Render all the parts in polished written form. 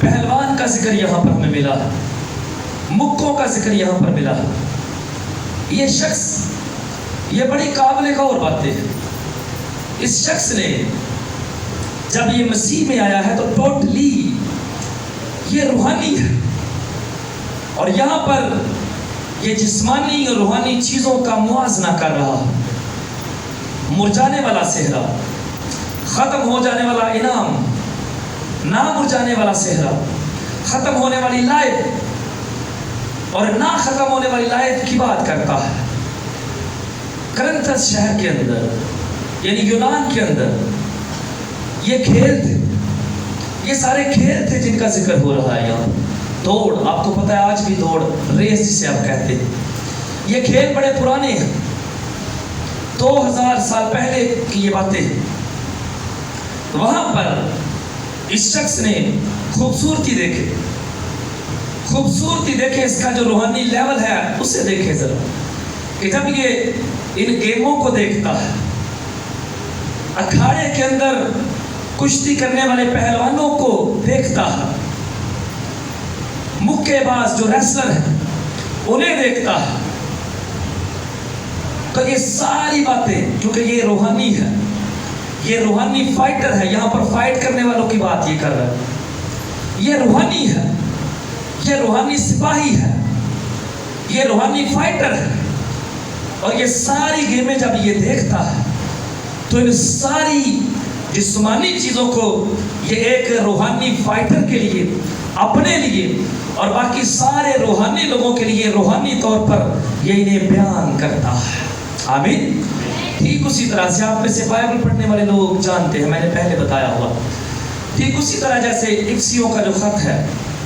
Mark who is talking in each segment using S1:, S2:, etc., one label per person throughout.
S1: پہلوان کا ذکر یہاں پر ہمیں ملا، مکوں کا ذکر یہاں پر ملا۔ یہ شخص، یہ بڑی قابل غور باتیں ہیں۔ اس شخص نے جب یہ مسیح میں آیا ہے تو ٹوٹلی یہ روحانی ہے، اور یہاں پر یہ جسمانی اور روحانی چیزوں کا موازنہ کر رہا ہے۔ مرجانے والا صحرا، ختم ہو جانے والا انعام، نہ مرجانے والا صحرا، ختم ہونے والی لائف اور نہ ختم ہونے والی لائف کی بات کرتا ہے۔ کرنتھس شہر کے اندر یعنی یونان کے اندر یہ کھیل تھے، یہ سارے کھیل تھے جن کا ذکر ہو رہا ہے یہاں۔ دوڑ، آپ کو پتہ ہے آج بھی دوڑ، ریس جسے آپ کہتے ہیں، یہ کھیل بڑے پرانے ہیں، 2000 سال پہلے کی یہ باتیں ہیں۔ وہاں پر اس شخص نے خوبصورتی دیکھے، خوبصورتی دیکھے، اس کا جو روحانی لیول ہے اسے دیکھے ذرا، کہ جب یہ ان گیموں کو دیکھتا ہے، اکھاڑے کے اندر کشتی کرنے والے پہلوانوں کو دیکھتا ہے، مکے باز جو ریسلر ہیں انہیں دیکھتا ہے، تو یہ ساری باتیں، کیونکہ یہ روحانی ہے، یہ روحانی فائٹر ہے، یہاں پر فائٹ کرنے والوں کی بات یہ کر رہا ہے، یہ روحانی ہے، یہ روحانی سپاہی ہے، یہ روحانی فائٹر ہے، اور یہ ساری گیمیں جب یہ دیکھتا ہے تو ان ساری جسمانی چیزوں کو یہ ایک روحانی فائٹر کے لیے، اپنے لیے اور باقی سارے روحانی لوگوں کے لیے روحانی طور پر یہ انہیں بیان کرتا ہے۔ آمین۔ ٹھیک اسی طرح سے آپ میں سے بائبل پڑھنے والے لوگ جانتے ہیں، میں نے پہلے بتایا ہوا، ٹھیک اسی طرح جیسے افسیوں کا جو خط ہے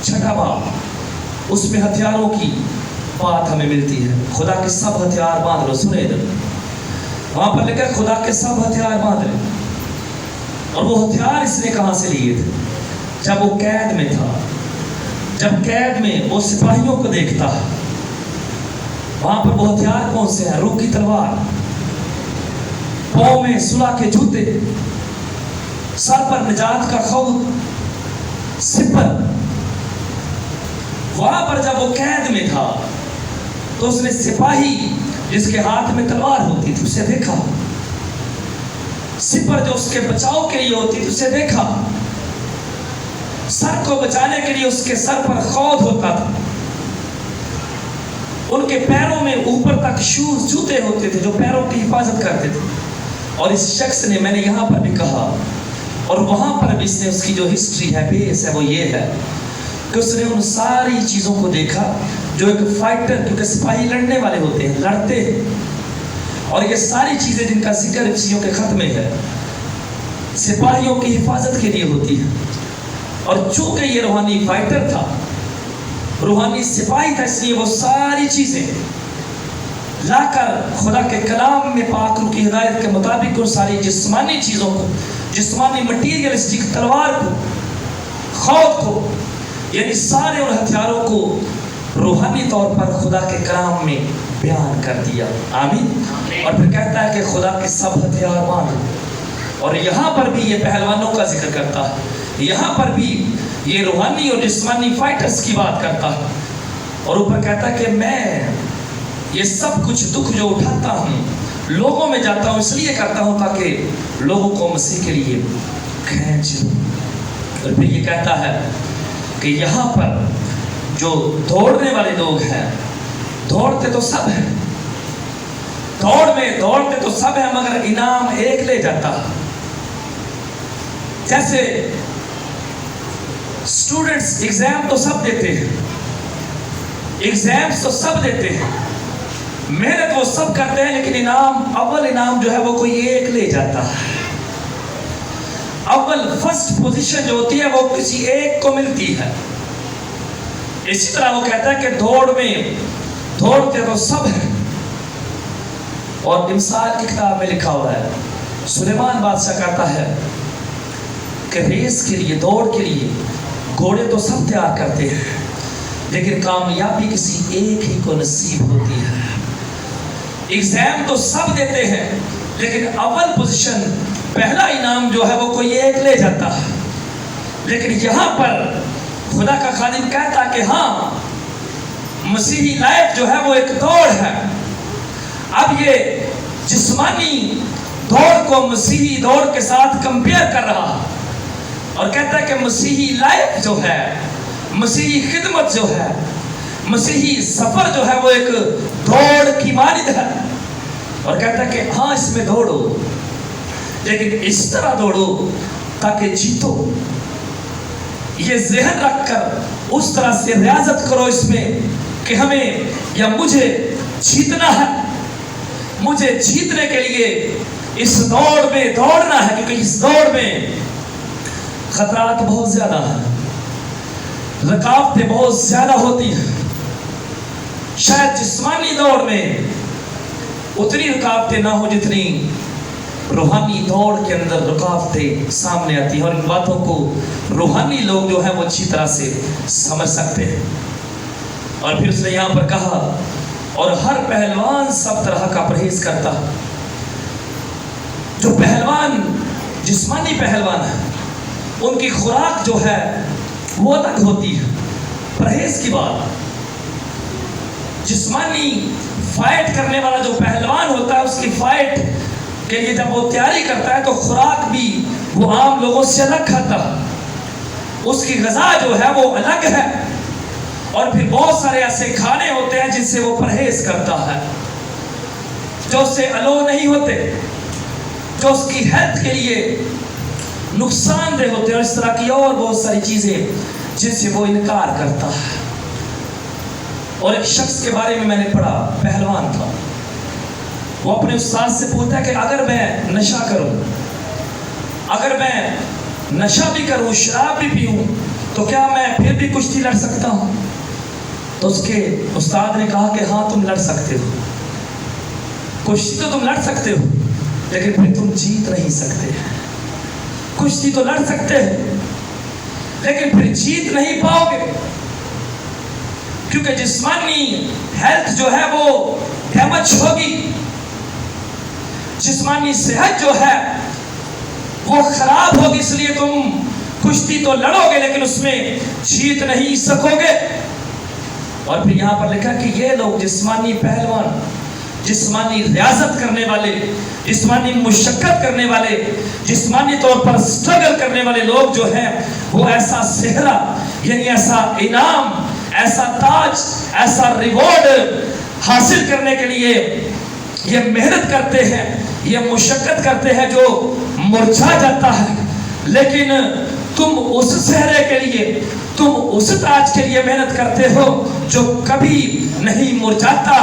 S1: 6 باب، اس میں ہتھیاروں کی بات ہمیں ملتی ہے۔ خدا کے سب ہتھیار باندھ لو، سنے ادھر، وہاں پر لکھا ہے خدا کے سب ہتھیار باندھ لے، اور وہ ہتھیار اس نے کہاں سے لیے تھے؟ جب وہ قید میں تھا، جب قید میں وہ سپاہیوں کو دیکھتا ہے، وہاں پر وہ ہتھیار کون سے ہیں؟ روح کی تلوار، پاؤں میں صلح کے جوتے، سر پر نجات کا خود، سپر۔ وہاں پر جب وہ قید میں تھا تو اس نے سپاہی جس کے ہاتھ میں تلوار ہوتی تھی اسے دیکھا، سپر جو اس کے بچاؤ کے لیے ہوتی تھی اسے دیکھا، سر کو بچانے کے لیے اس کے سر پر خود ہوتا تھا، ان کے پیروں میں اوپر تک شوز، جوتے ہوتے تھے جو پیروں کی حفاظت کرتے تھے۔ اور اس شخص نے، میں نے یہاں پر بھی کہا اور وہاں پر بھی اس نے، اس کی جو ہسٹری ہے، بیس ہے، وہ یہ ہے کہ اس نے ان ساری چیزوں کو دیکھا جو ایک فائٹر، کیونکہ سپاہی لڑنے والے ہوتے ہیں، لڑتے ہیں، اور یہ ساری چیزیں جن کا ذکر افسیوں کے خط میں ہے سپاہیوں کی حفاظت کے لیے ہوتی ہے۔ اور چونکہ یہ روحانی فائٹر تھا، روحانی سپاہی تھا، اس لیے وہ ساری چیزیں لا کر خدا کے کلام میں پاک روح کی ہدایت کے مطابق ان ساری جسمانی چیزوں کو، جسمانی مٹیریلسٹک تلوار کو، خود کو، یعنی سارے ان ہتھیاروں کو روحانی طور پر خدا کے کلام میں بیان کر دیا۔ آمین۔ اور پھر کہتا ہے کہ خدا کے سب ہتھیار باندھو، اور یہاں پر بھی یہ پہلوانوں کا ذکر کرتا ہے، یہاں پر بھی یہ روحانی اور جسمانی فائٹرز کی بات کرتا ہے، اور اوپر کہتا ہے کہ میں یہ سب کچھ دکھ جو اٹھاتا ہوں، لوگوں میں جاتا ہوں، اس لیے کرتا ہوں تاکہ لوگوں کو مسیح کے لیے کھینچ لوں۔ اور پھر یہ کہتا ہے کہ یہاں پر جو دوڑنے والے لوگ ہیں، دوڑتے تو سب ہیں، دوڑتے تو سب ہیں، مگر انعام ایک لے جاتا ہے۔ جیسے اسٹوڈنٹس ایگزام تو سب دیتے ہیں، ایگزامس تو سب دیتے ہیں، محنت وہ سب کرتے ہیں، لیکن انعام، اول انعام جو ہے وہ کوئی ایک لے جاتا ہے۔ اول فرسٹ پوزیشن جو ہوتی ہے وہ کسی ایک کو ملتی ہے۔ اسی طرح وہ کہتا ہے کہ دوڑ میں دوڑتے تو سب ہیں، اور امثال کی کتاب میں لکھا ہوا ہے، سلیمان بادشاہ کہتا ہے کہ ریس کے لیے، دوڑ کے لیے گھوڑے تو سب تیار کرتے ہیں، لیکن کامیابی کسی ایک ہی کو نصیب ہوتی ہے۔ ایگزام تو سب دیتے ہیں، لیکن اول پوزیشن، پہلا انعام جو ہے وہ کوئی ایک لے جاتا ہے۔ لیکن یہاں پر خدا کا خادم کہتا کہ ہاں مسیحی لائف جو ہے وہ ایک دوڑ ہے. اب یہ جسمانی دوڑ کو مسیحی دوڑ کے ساتھ کمپیئر کر رہا اور کہتا ہے کہ مسیحی لائف جو ہے, مسیحی خدمت جو ہے, مسیحی سفر جو ہے وہ ایک دوڑ کی مانند ہے. اور کہتا ہے کہ ہاں اس میں دوڑو, لیکن اس طرح دوڑو تاکہ جیتو. یہ ذہن رکھ کر اس طرح سے ریاضت کرو اس میں کہ ہمیں یا مجھے جیتنا ہے, مجھے جیتنے کے لیے اس دوڑ میں دوڑنا ہے, کیونکہ اس دوڑ میں خطرات بہت زیادہ ہیں, رکاوٹیں بہت زیادہ ہوتی ہیں. شاید جسمانی دوڑ میں اتنی رکاوٹیں نہ ہو جتنی روحانی دوڑ کے اندر رکاوٹیں سامنے آتی ہیں, اور ان باتوں کو روحانی لوگ جو ہیں وہ اچھی طرح سے سمجھ سکتے ہیں. اور پھر اس نے یہاں پر کہا اور ہر پہلوان سب طرح کا پرہیز کرتا. جو پہلوان جسمانی پہلوان ہے ان کی خوراک جو ہے وہ الگ ہوتی ہے. پرہیز کی بات, جسمانی فائٹ کرنے والا جو پہلوان ہوتا ہے اس کی فائٹ کہ یہ جب وہ تیاری کرتا ہے تو خوراک بھی وہ عام لوگوں سے الگ کھاتا ہے, اس کی غذا جو ہے وہ الگ ہے. اور پھر بہت سارے ایسے کھانے ہوتے ہیں جن سے وہ پرہیز کرتا ہے, جو اس سے الو نہیں ہوتے, جو اس کی ہیلتھ کے لیے نقصان دہ ہوتے ہیں, اور اس طرح کی اور بہت ساری چیزیں جن سے وہ انکار کرتا ہے. اور ایک شخص کے بارے میں نے پڑھا, پہلوان تھا, وہ اپنے استاد سے پوچھتا ہے کہ اگر میں نشہ کروں, اگر میں نشہ بھی کروں, شراب بھی پیوں, تو کیا میں پھر بھی کشتی لڑ سکتا ہوں؟ تو اس کے استاد نے کہا کہ ہاں تم لڑ سکتے ہو, کشتی تو تم لڑ سکتے ہو, لیکن پھر تم جیت نہیں سکتے. کشتی تو لڑ سکتے ہو لیکن پھر جیت نہیں پاؤ گے, کیونکہ جسمانی ہیلتھ جو ہے وہ ڈیمیج ہوگی, جسمانی صحت جو ہے وہ خراب ہوگی. اس لیے تم کشتی تو لڑو گے لیکن اس میں جیت نہیں سکو گے. اور پھر یہاں پر لکھا کہ یہ لوگ جسمانی پہلوان, جسمانی ریاضت کرنے والے, جسمانی مشقت کرنے والے, جسمانی طور پر سٹرگل کرنے والے لوگ جو ہیں وہ ایسا صحرا یعنی ایسا انعام, ایسا تاج, ایسا ریوارڈ حاصل کرنے کے لیے یہ محنت کرتے ہیں, یہ مشقت کرتے ہیں جو مرجھا جاتا ہے. لیکن تم اس صحرے کے لیے, تم اس تاج کے لیے محنت کرتے ہو جو کبھی نہیں مرجھاتا,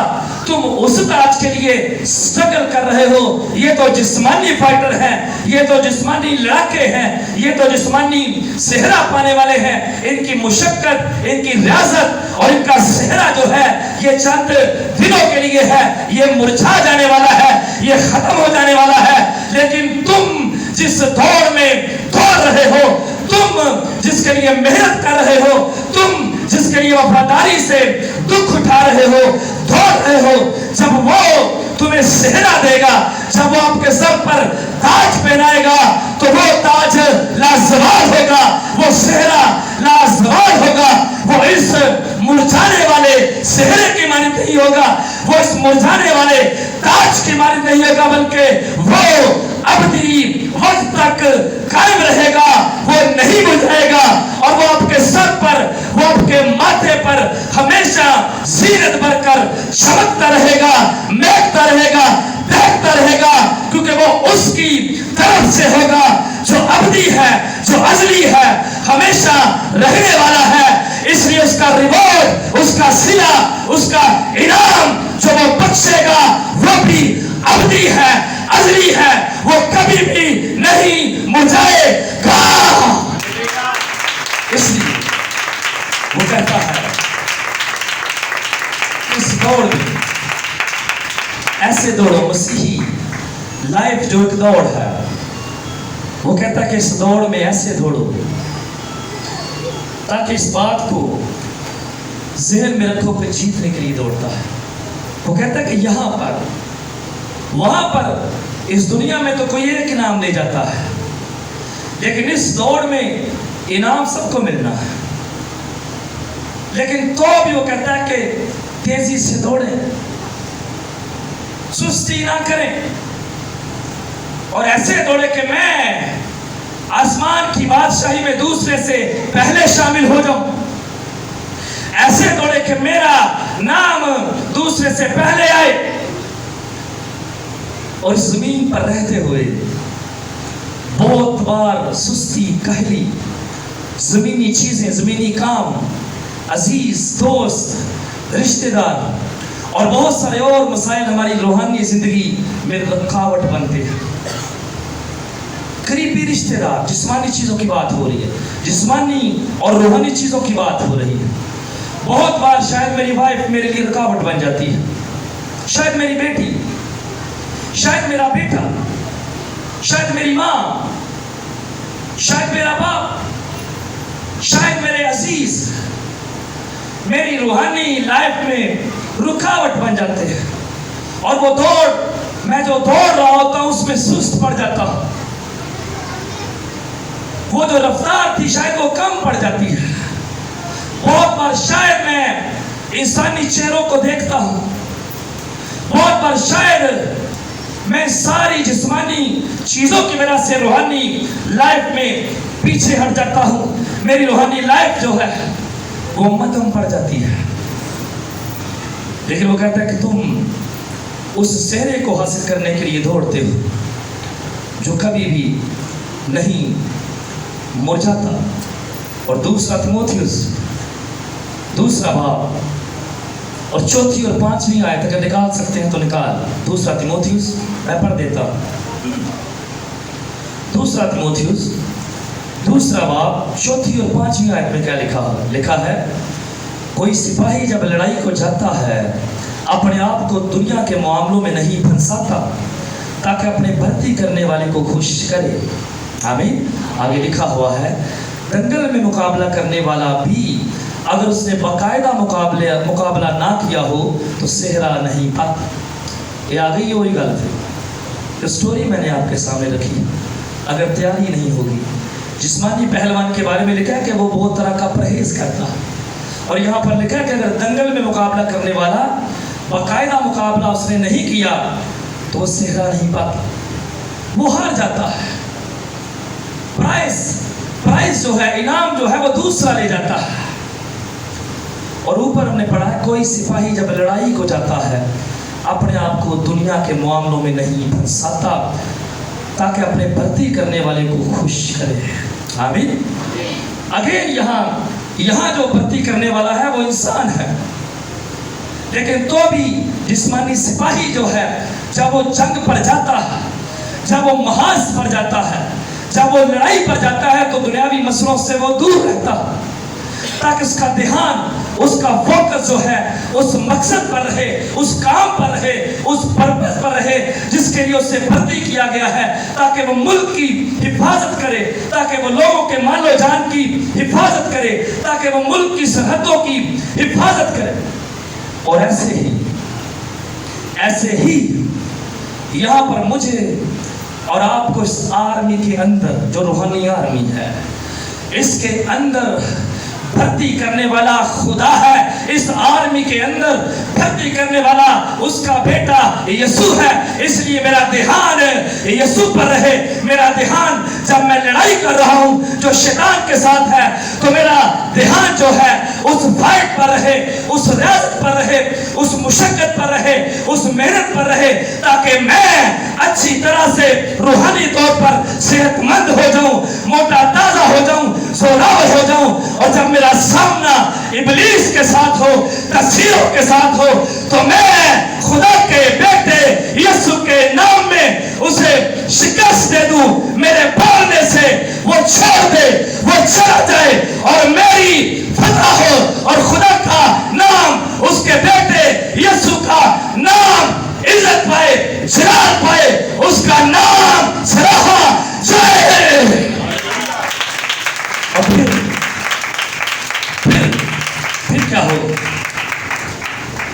S1: تم اس تاج کے لیے سٹرگل کر رہے ہو. یہ تو جسمانی فائٹر ہیں, یہ تو جسمانی لڑاکے ہیں, یہ تو جسمانی صحرا پانے والے ہیں. ان کی مشقت, ان کی ریاضت اور ان کا صحرا جو ہے یہ چند دنوں کے لیے ہے, یہ مرجھا جانے والا ہے, یہ ختم ہو جانے والا ہے. لیکن تم جس دوڑ میں دوڑ رہے ہو, تم جس کے لیے محنت کر رہے ہو, تم جس کے لیے وفاداری سے دکھ اٹھا رہے ہو, دوڑ رہے ہو, جب وہ تمہیں صحرا دے گا, جب وہ آپ کے سر پر تاج پہنائے گا تو وہ تاج لازوال ہوگا, وہ صحرا لازوال ہوگا. وہ اس مرجھانے والے صحرے کی مانند نہیں ہوگا, وہ اس مرجھانے والے تاج کی مانند نہیں ہوگا, بلکہ وہ ابدی وقت تک قائم رہے گا, وہ نہیں بجھائے گا. اور وہ آپ کے سر پر, وہ آپ کے ماتھے پر ہمیشہ زینت بھر کر چمکتا رہے گا, مہکتا رہے گا, دیکھتا رہے گا, کیونکہ وہ اس کی طرف سے ہوگا جو ابدی ہے, جو ازلی ہے, ہمیشہ رہنے والا ہے. اس لیے اس کا ریوارڈ, اس کا صلہ, اس کا انعام جو وہ بخشے گا وہ بھی ابدی ہے, ازلی ہے, وہ کبھی بھی نہیں مرجھائے گا. اس لیے وہ کہتا ہے اس دوڑ میں ایسے دوڑو. مسیحی لائف جو ایک دوڑ ہے, وہ کہتا ہے کہ اس دوڑ میں ایسے دوڑو تاکہ اس بات کو ذہن میں رکھو کہ جیتنے کے لیے دوڑتا ہے. وہ کہتا ہے کہ یہاں پر, وہاں پر, اس دنیا میں تو کوئی ایک انعام لے جاتا ہے, لیکن اس دوڑ میں انعام سب کو ملنا ہے. لیکن تو بھی وہ کہتا ہے کہ تیزی سے دوڑیں، سستی نہ کریں، اور ایسے دوڑے کہ میں آسمان کی بادشاہی میں دوسرے سے پہلے شامل ہو جاؤں، ایسے دوڑے کہ میرا نام دوسرے سے پہلے آئے، اور زمین پر رہتے ہوئے بہت بار سستی، کہلی، زمینی چیزیں، زمینی کام، عزیز، دوست، رشتہ دار اور بہت سارے اور مسائل ہماری روحانی زندگی میں رکاوٹ بنتے ہیں۔ قریبی رشتہ دار، جسمانی چیزوں کی بات ہو رہی ہے، جسمانی اور روحانی چیزوں کی بات ہو رہی ہے۔ بہت بار شاید میری وائف میرے لیے رکاوٹ بن جاتی ہے، شاید میری بیٹی، شاید میرا بیٹا، شاید میری ماں، شاید میرا باپ، شاید میرے عزیز میری روحانی لائف میں رکاوٹ بن جاتے ہیں، اور وہ میں جو دوڑ رہا ہوتا ہوں اس میں سست پڑ جاتا ہوں، وہ جو رفتار تھی شاید وہ کم پڑ جاتی ہے۔ بہت بار شاید میں انسانی چہروں کو دیکھتا ہوں، بہت بار شاید میں ساری جسمانی چیزوں کی وجہ سے روحانی لائف میں پیچھے ہٹ جاتا ہوں، میری روحانی لائف جو ہے وہ مدھم پڑ جاتی ہے۔ لیکن وہ کہتا ہے کہ تم اس سہرے کو حاصل کرنے کے لیے دوڑتے ہو جو کبھی بھی نہیں مرجھاتا۔ اور دوسرا تیموتھیوس دوسرا باب اور چوتھی اور پانچویں آیت اگر نکال سکتے ہیں تو نکال۔ دوسرا تیموتھیوس میں پڑھ دیتا ہوں۔ دوسرا تیموتھیوس دوسرا باب چوتھی اور پانچویں آیت میں کیا لکھا ہے؟ کوئی سپاہی جب لڑائی کو جاتا ہے اپنے آپ کو دنیا کے معاملوں میں نہیں پھنساتا تاکہ اپنے بھرتی کرنے والے کو خوش کرے۔ آمین۔ آگے لکھا ہوا ہے دنگل میں مقابلہ کرنے والا بھی اگر اس نے باقاعدہ مقابلہ نہ کیا ہو تو صحرا نہیں پاتا۔ یہ آگے ہی وہی گل تھی، جو سٹوری میں نے آپ کے سامنے رکھی۔ اگر تیاری نہیں ہوگی، جسمانی پہلوان کے بارے میں لکھا ہے کہ وہ بہت طرح کا پرہیز کرتا ہے، اور یہاں پر لکھا ہے کہ اگر دنگل میں مقابلہ کرنے والا باقاعدہ مقابلہ اس نے نہیں کیا تو وہ صحرا نہیں پاتا، وہ ہار جاتا ہے۔ پرائز جو ہے، انعام جو ہے وہ دوسرا لے جاتا ہے۔ اور اوپر ہم نے پڑھا ہے کوئی سپاہی جب لڑائی کو جاتا ہے اپنے آپ کو دنیا کے معاملوں میں نہیں پھنساتا تاکہ اپنے بھرتی کرنے والے کو خوش کرے۔ آمین۔ اگین یہاں جو بھرتی کرنے والا ہے وہ انسان ہے، لیکن تو بھی جسمانی سپاہی جو ہے جب وہ جنگ پر جاتا ہے، جب وہ محاذ پر جاتا ہے، جب وہ لڑائی پر جاتا ہے تو دنیاوی مسئلوں سے وہ دور رہتا ہے تاکہ اس کا دھیان، اس کا فوکس جو ہے اس مقصد پر رہے، اس کام پر رہے، اس پرپس پر رہے جس کے لیے اسے بھرتی کیا گیا ہے، تاکہ وہ ملک کی حفاظت کرے، تاکہ وہ لوگوں کے مال و جان کی حفاظت کرے، تاکہ وہ ملک کی سرحدوں کی حفاظت کرے۔ اور ایسے ہی یہاں پر مجھے اور آپ کو اس آرمی کے اندر جو روحانی آرمی ہے، اس کے اندر بھرتی کرنے والا خدا ہے۔ اس آرمی کے اندر بھرتی کرنے والا اس کا بیٹا یسوع ہے۔ اس لیے میرا دھیان یسوع پر رہے۔ میرا دھیان جب میں لڑائی کر رہا ہوں جو شیطان کے ساتھ ہے تو میرا دھیان جو ہے اس فائٹ پر رہے، اس ریاضت پر رہے، اس مشقت پر رہے، اس محنت پر رہے، تاکہ میں اچھی طرح سے روحانی طور پر صحت مند ہو جاؤں، موٹا تازہ ہو جاؤں، زوراور ہو جاؤں۔ اور جب میرا سامنا ابلیس کے ساتھ ہو، تسیروں کے ساتھ ہو، تو میں خدا کے بیٹے یسوع کے نام میں اسے شکست دے دوں۔ میرے بولنے سے وہ چھوڑ دے، وہ چلا جائے اور میری فتح ہو، اور خدا کا نام، اس کے بیٹے یسوع کا نام عزت پائے، جلال پائے، اس کا نام سراہا جائے۔ اور پھر کیا ہو؟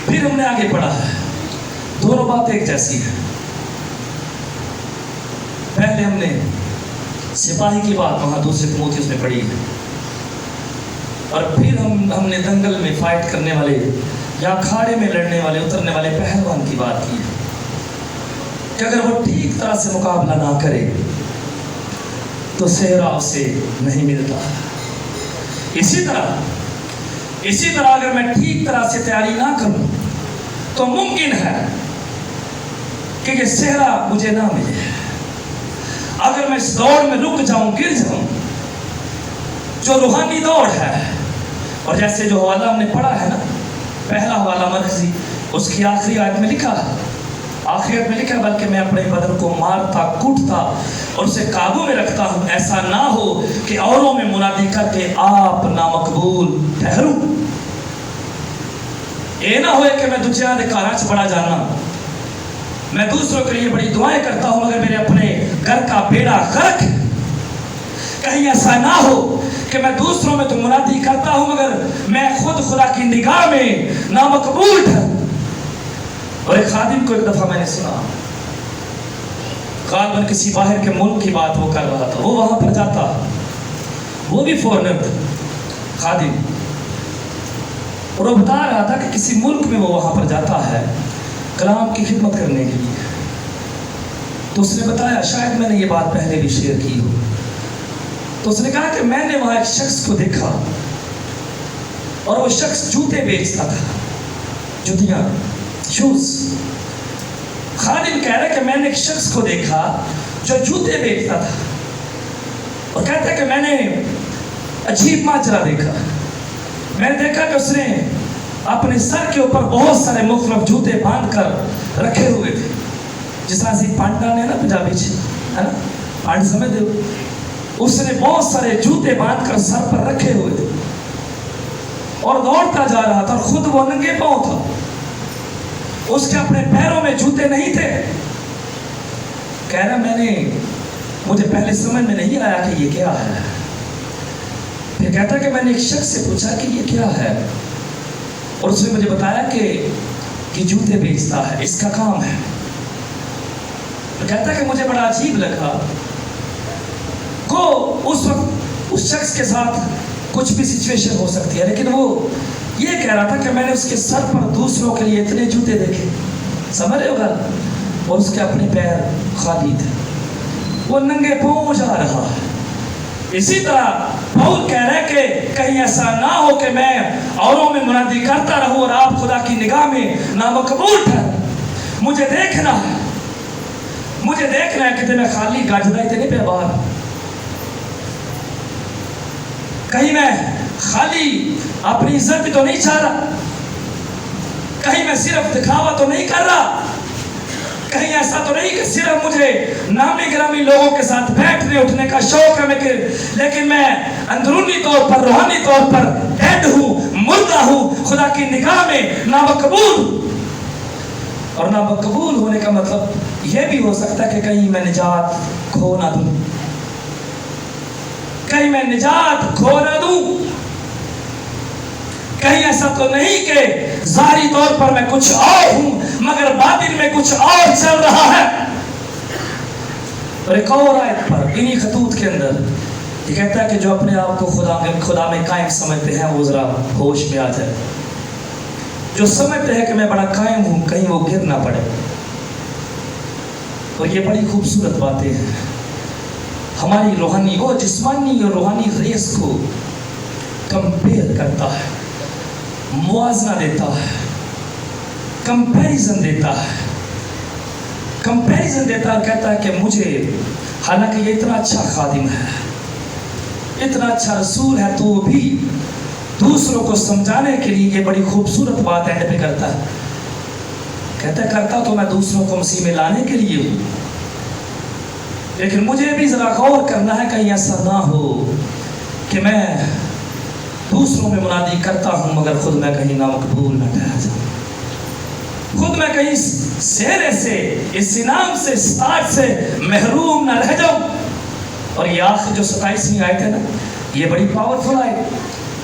S1: پھر ہم نے آگے پڑھا ہے، دونوں بات ایک جیسی ہے۔ پہلے ہم نے سپاہی کی بات وہاں دوسرے تیموتھیوس میں پڑھی ہے، اور پھر ہم نے دنگل میں فائٹ کرنے والے یا کھاڑے میں لڑنے والے اترنے والے پہلوان کی بات کی کہ اگر وہ ٹھیک طرح سے مقابلہ نہ کرے تو صحرا اسے نہیں ملتا. اسی طرح اگر میں ٹھیک طرح سے تیاری نہ کروں تو ممکن ہے کہ یہ صحرا مجھے نہ ملے. اگر میں اس دوڑ میں رک جاؤں, گر جاؤں, جو روحانی دوڑ ہے, اور جیسے جو حوالہ ہم نے پڑھا ہے نا, پہلا حوالہ مرکزی, اس کی آخری آیت میں لکھا ہے, بلکہ میں اپنے بدن کو مارتا, کوٹتا اور اسے قابو میں رکھتا ہوں, ایسا نہ ہو کہ اوروں میں منادی کر کے آپ نامقبول ٹھہروں. یہ نہ ہوئے کہ میں دوجیاں دے کاراں چ بڑا جانا, میں دوسروں کے لیے بڑی دعائیں کرتا ہوں مگر میرے اپنے گھر کا بیڑا غرق. کہیں ایسا نہ ہو کہ میں دوسروں میں تو منادی کرتا ہوں مگر میں خود خدا کی نگاہ میں نامقبول ٹھہروں. اور ایک خادم کو ایک دفعہ میں نے سنا, غالباً کسی باہر کے ملک کی بات وہ کر رہا تھا, وہ وہاں پر جاتا, وہ بھی فورنر خادم, اور وہ بتا رہا تھا کہ کسی ملک میں وہ وہاں پر جاتا ہے کلام کی خدمت کرنے کے لیے. تو اس نے بتایا, شاید میں نے یہ بات پہلے بھی شیئر کی ہو, تو اس نے کہا کہ میں نے وہاں ایک شخص کو دیکھا اور وہ شخص جوتے بیچتا تھا, جوتیاں, شوز. خادم کہہ رہا کہ میں نے ایک شخص کو دیکھا جو جوتے بیچتا تھا, اور کہتا ہے کہ میں نے عجیب ماجرا دیکھا. میں نے دیکھا کہ اس نے اپنے سر کے اوپر بہت سارے مختلف جوتے باندھ کر رکھے ہوئے تھے, جس طرح سے پانڈا نے نا پنجابی ہے نا, پانڈ سمجھ دے, اس نے بہت سارے جوتے باندھ کر سر پر رکھے ہوئے تھے اور دوڑتا جا رہا تھا, اور خود وہ ننگے پاؤں تھا, اس کے اپنے پیروں میں جوتے نہیں تھے. کہہ رہا مجھے پہلے سمجھ میں نہیں آیا کہ یہ کیا ہے. پھر کہتا کہ میں نے ایک شخص سے پوچھا کہ یہ کیا ہے, اور اس نے مجھے بتایا کہ جوتے بیچتا ہے, اس کا کام ہے. کہتا کہ مجھے بڑا عجیب لگا کو اس وقت اس شخص کے ساتھ کچھ بھی سچویشن ہو سکتی ہے, لیکن وہ یہ کہہ رہا تھا کہ میں نے اس کے سر پر دوسروں کے لیے اتنے جوتے دیکھے, سمجھ رہے ہوگا, اور اس کے اپنے پیر خالی تھے, وہ ننگے پاؤں جا رہا. اسی طرح پاؤل کہہ رہے کہ کہیں ایسا نہ ہو کہ میں اوروں میں منادی کرتا رہوں اور آپ خدا کی نگاہ میں نامقبول ٹھہروں. مجھے دیکھنا ہے کہ میں خالی گاجدائی تے نہیں پہ باہر, کہیں میں خالی اپنی عزت تو نہیں چاہ رہا, کہیں میں صرف دکھاوا تو نہیں کر رہا, کہیں ایسا تو نہیں کہ صرف مجھے نامی گرامی لوگوں کے ساتھ بیٹھنے اٹھنے کا شوق ہے, لیکن میں اندرونی طور پر, روحانی طور پر ڈیڈ ہوں, مردہ ہوں, خدا کی نگاہ میں نامقبول. اور نامقبول ہونے کا مطلب یہ بھی ہو سکتا ہے کہ کہیں میں نجات کھو نہ دوں, کہیں میں نجات کھو نہ دوں, کہیں ایسا تو نہیں کہ ظاہری طور پر میں کچھ اور ہوں مگر باطن میں کچھ اور چل رہا ہے. اور ایک اور آیت پر انہی خطوط کے اندر یہ کہتا ہے کہ جو اپنے آپ کو خدا میں قائم سمجھتے ہیں وہ ذرا ہوش میں آ جائے, جو سمجھتے ہیں کہ میں بڑا قائم ہوں کہیں وہ گر نہ پڑے. اور یہ بڑی خوبصورت باتیں ہیں, ہماری روحانی وہ جسمانی اور روحانی ریس کو کمپیئر کرتا ہے, موازنہ دیتا ہے, کمپیریزن دیتا اور کہتا ہے کہ مجھے, حالانکہ یہ اتنا اچھا خادم ہے, اتنا اچھا رسول ہے, تو بھی دوسروں کو سمجھانے کے لیے یہ بڑی خوبصورت بات اینڈ پہ کرتا ہے. کہتا ہے کرتا تو میں دوسروں کو مسیح میں لانے کے لیے ہوں, لیکن مجھے بھی ذرا غور کرنا ہے کہیں ایسا نہ ہو کہ میں دوسروں میں منادی کرتا ہوں مگر خود میں کہیں نامقبول نہ ٹھہر جاؤں, خود میں کہیں سہرے سے, اس انعام سے, استاد سے محروم نہ رہ جاؤں. اور یہ آخر جو 27ویں آیت ہے نا, یہ بڑی پاورفل آیت,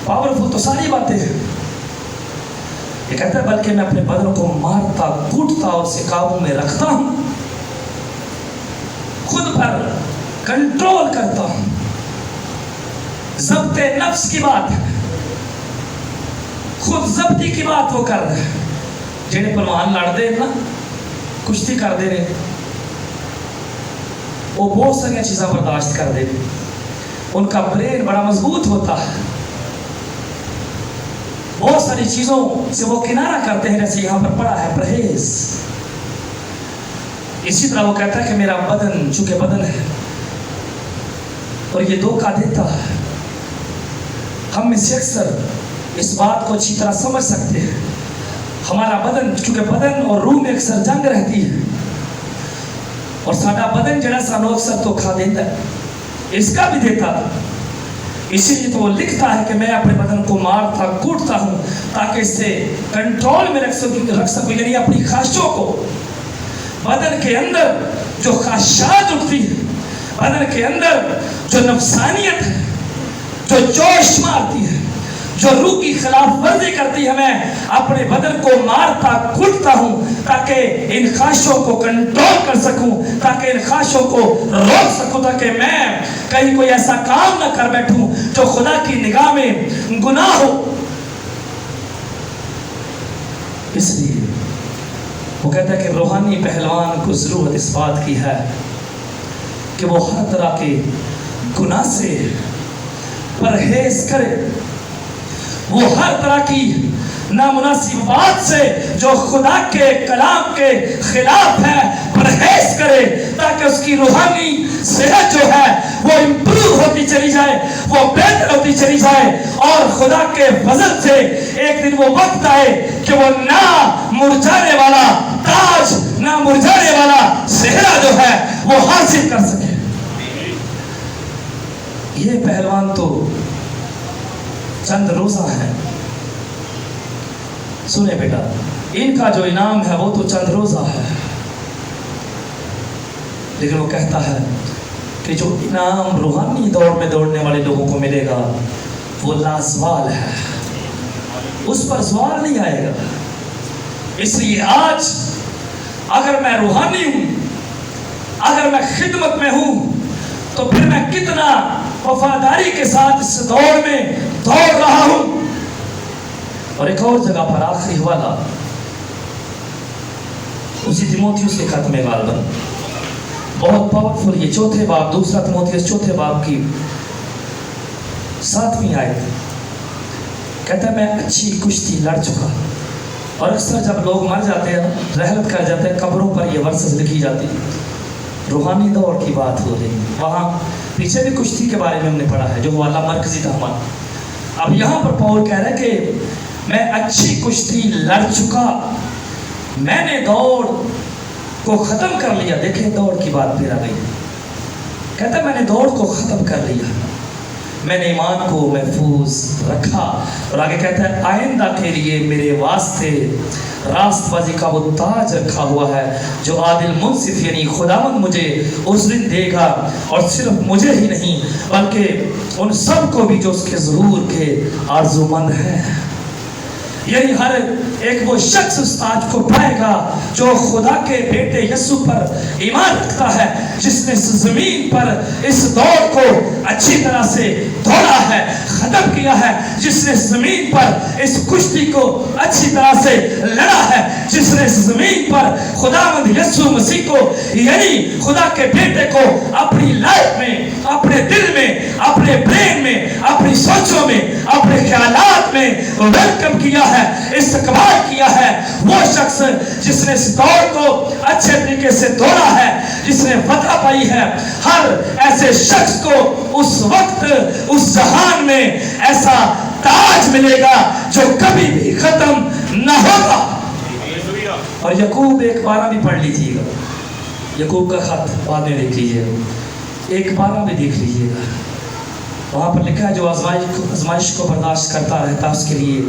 S1: پاورفل تو ساری باتیں ہیں. یہ کہتا ہے بلکہ میں اپنے بدن کو مارتا, کوٹتا اور اسے قابو میں رکھتا ہوں, خود پر کنٹرول کرتا ہوں. ضبط نفس کی بات ہے, خود ضبطی کی بات وہ کر رہا ہے. جڑے پلوان لڑتے ہیں نا, کشتی کرتے ہیں, وہ بہت ساری چیزاں برداشت کرتے ہیں. ان کا برین بڑا مضبوط ہوتا ہے, بہت ساری چیزوں سے وہ کنارہ کرتے ہیں. جیسے یہاں پر پڑا ہے پرہیز. اسی طرح وہ کہتا ہے کہ میرا بدن چونکہ بدن ہے, اور یہ دھوکہ دیتا ہے. ہم میں سے اکثر اس بات کو اچھی طرح سمجھ سکتے ہیں. ہمارا بدن چونکہ بدن اور روح میں اکثر جنگ رہتی ہے, اور ساڈا بدن جڑا سانو اکثر دھوکہ دیتا ہے, اس کا بھی دیتا تھا. اسی لیے تو وہ لکھتا ہے کہ میں اپنے بدن کو مارتا کوٹتا ہوں تاکہ اس سے کنٹرول میں رکھ سکوں, یعنی اپنی خواہشوں کو. بدن کے اندر جو خواہشات اٹھتی ہے, بدن کے اندر جو نفسانیت ہے, جو جوش مارتی ہے, جو روح کی خلاف ورزی کرتی ہے, میں اپنے بدن کو مارتا کوٹتا ہوں تاکہ ان خواہشوں کو کنٹرول کر سکوں, تاکہ ان خواہشوں کو روک سکوں, تاکہ میں کہیں کوئی ایسا کام نہ کر بیٹھوں جو خدا کی نگاہ میں گناہ ہو. اس لیے وہ کہتا ہے کہ روحانی پہلوان کو ضرورت اس بات کی ہے کہ وہ ہر طرح کے گناہ سے پرہیز کرے, وہ ہر طرح کی نامناسب بات سے جو خدا کے کلام کے خلاف ہے پرہیز کرے, تاکہ اس کی روحانی صحت جو ہے وہ امپروو ہوتی چلی جائے, وہ بہتر ہوتی چلی جائے, اور خدا کے فضل سے ایک دن وہ وقت آئے کہ وہ نہ مرجھانے والا تاج, نہ مرجھانے والا صحرا جو ہے وہ حاصل کر سکے. یہ پہلوان تو چند روزہ ہے. سنیں بیٹا, ان کا جو انعام ہے وہ تو چند روزہ ہے, لیکن وہ کہتا ہے کہ جو انعام روحانی دور میں دوڑنے والے لوگوں کو ملے گا وہ لازوال ہے, اس پر زوال نہیں آئے گا. اس لیے آج اگر میں روحانی ہوں, اگر میں خدمت میں ہوں, تو پھر میں کتنا وفاداری کے ساتھ اس دور میں دوڑ رہا ہوں. اور ایک اور جگہ پر آخری حوالہ اسی تیموتھیوس کے خط میں غالباً بہت پاورفل, یہ چوتھے باب, دوسرا تیموتھیوس چوتھے باب کی 7ویں آیت کہتا ہے میں اچھی کشتی لڑ چکا. اور اکثر جب لوگ مر جاتے ہیں, رحلت کر جاتے ہیں, قبروں پر یہ ورسز لکھی جاتی, روحانی دور کی بات ہو رہی. وہاں پیچھے بھی کشتی کے بارے میں ہم نے پڑھا ہے جو حوالہ مرکزی تھا ہمارا. اب یہاں پر پاول کہہ رہا ہے کہ میں اچھی کشتی لڑ چکا, میں نے دوڑ کو ختم کر لیا. دیکھیں دوڑ کی بات پھر آ گئی. کہتا ہے میں نے دوڑ کو ختم کر لیا, میں نے ایمان کو محفوظ رکھا. اور آگے کہتا ہے آئندہ کے لیے میرے واسطے راست بازی کا وہ تاج رکھا ہوا ہے جو عادل منصف یعنی خداوند مجھے اس دن دے گا, اور صرف مجھے ہی نہیں بلکہ ان سب کو بھی جو اس کے ظہور کے آرزو مند ہیں. یعنی ہر ایک وہ شخص اس تاج کو پائے گا جو خدا کے بیٹے یسوع پر ایمان رکھتا ہے, جس نے اس زمین پر اس دوڑ کو اچھی طرح سے دوڑا ہے, ختم کیا ہے, جس نے زمین پر اس کشتی کو اچھی طرح سے لڑا ہے, جس نے اس زمین پر خداوند یسوع مسیح کو یعنی خدا کے بیٹے کو اپنی لائف میں, اپنے دل میں, اپنے برین میں, اپنی سوچوں میں, اپنے خیالات میں ویلکم کیا ہے, استقبال کیا ہے. وہ شخص جس نے اس دوڑ کو اچھے طریقے سے دوڑا ہے, جس نے فتح پائی ہے, ہر ایسے شخص کو اس وقت اس جہان میں ایسا تاج ملے گا جو کبھی بھی ختم نہ ہوگا. اور یعقوب 1:12 بھی پڑھ لیجیے گا, یعقوب کا خط بعد میں دیکھ لیجیے گا, 1:12 بھی دیکھ لیجیے گا. وہاں پر لکھا ہے جو آزمائش کو برداشت کرتا رہتا اس کے لیے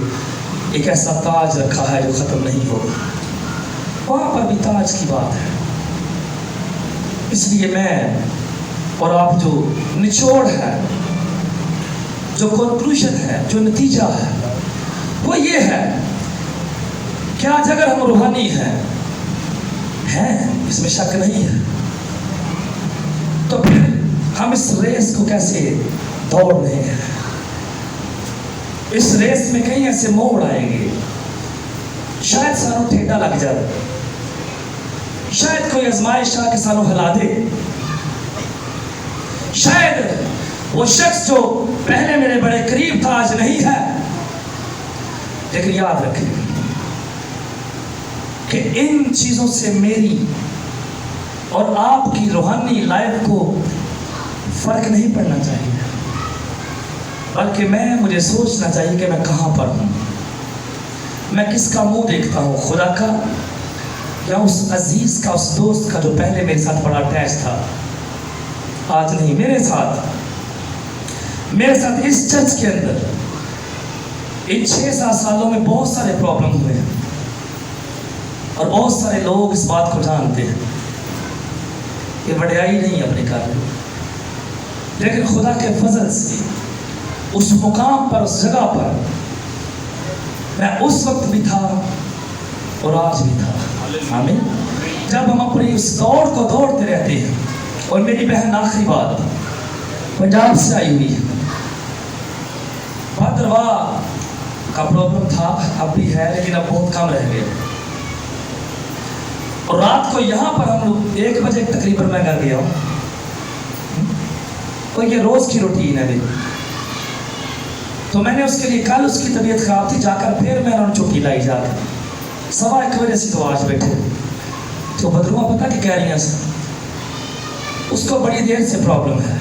S1: ایک ایسا تاج رکھا ہے جو ختم نہیں ہوگا. وہاں پر بھی تاج کی بات ہے. اس لیے میں اور آپ جو نچوڑ ہے, جو کنکلوژن ہے, جو نتیجہ ہے وہ یہ ہے کہ آج اگر ہم روحانی ہیں, اس میں شک نہیں ہے, تو پھر ہم اس ریس کو کیسے دوڑ رہے ہیں, اس ریس میں کئی ایسے موڑ آئیں گے، شاید سانو ٹھیڈا لگ جائے، شاید کوئی آزمائش آ کے سانو ہلا دے، شاید وہ شخص جو پہلے میرے بڑے قریب تھا آج نہیں ہے، لیکن یاد رکھیں کہ ان چیزوں سے میری اور آپ کی روحانی لائف کو فرق نہیں پڑنا چاہیے، بلکہ مجھے سوچنا چاہیے کہ میں کہاں پر ہوں، میں کس کا منہ دیکھتا ہوں، خدا کا یا اس عزیز کا، اس دوست کا جو پہلے میرے ساتھ بڑا اٹیچ تھا، آج نہیں۔ میرے ساتھ اس چرچ کے اندر ان 6-7 سالوں میں بہت سارے پرابلم ہوئے ہیں، اور بہت سارے لوگ اس بات کو جانتے ہیں، یہ وڈیائی نہیں اپنے کر رہے، لیکن خدا کے فضل سے اس مقام پر، اس جگہ پر میں اس وقت بھی تھا اور آج بھی تھا، آمین۔ جب ہم اپنی اس دوڑ کو دوڑتے رہتے ہیں، اور میری بہن آخری بات پنجاب سے آئی ہوئی ہے، بھدرواہ کا پرابلم تھا، اب بھی ہے لیکن اب بہت کم رہ گئے، اور رات کو یہاں پر ہم لوگ 1 بجے تقریباً میں گھر گیا ہوں، تو یہ روز کی روٹین ہے میری، تو میں نے اس کے لیے کل اس کی طبیعت خراب تھی، جا کر پھر میں نے چھٹی لائی، جا کر 1:15 بجے سے تو آج بیٹھے، تو بدرواہ پتہ کہ کہہ رہی ہیں اس کو بڑی دیر سے پرابلم ہے،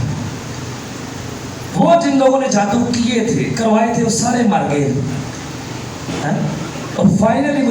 S1: وہ جن لوگوں نے جادو کیے تھے، کروائے تھے، وہ سارے مر گئے، اور فائنلی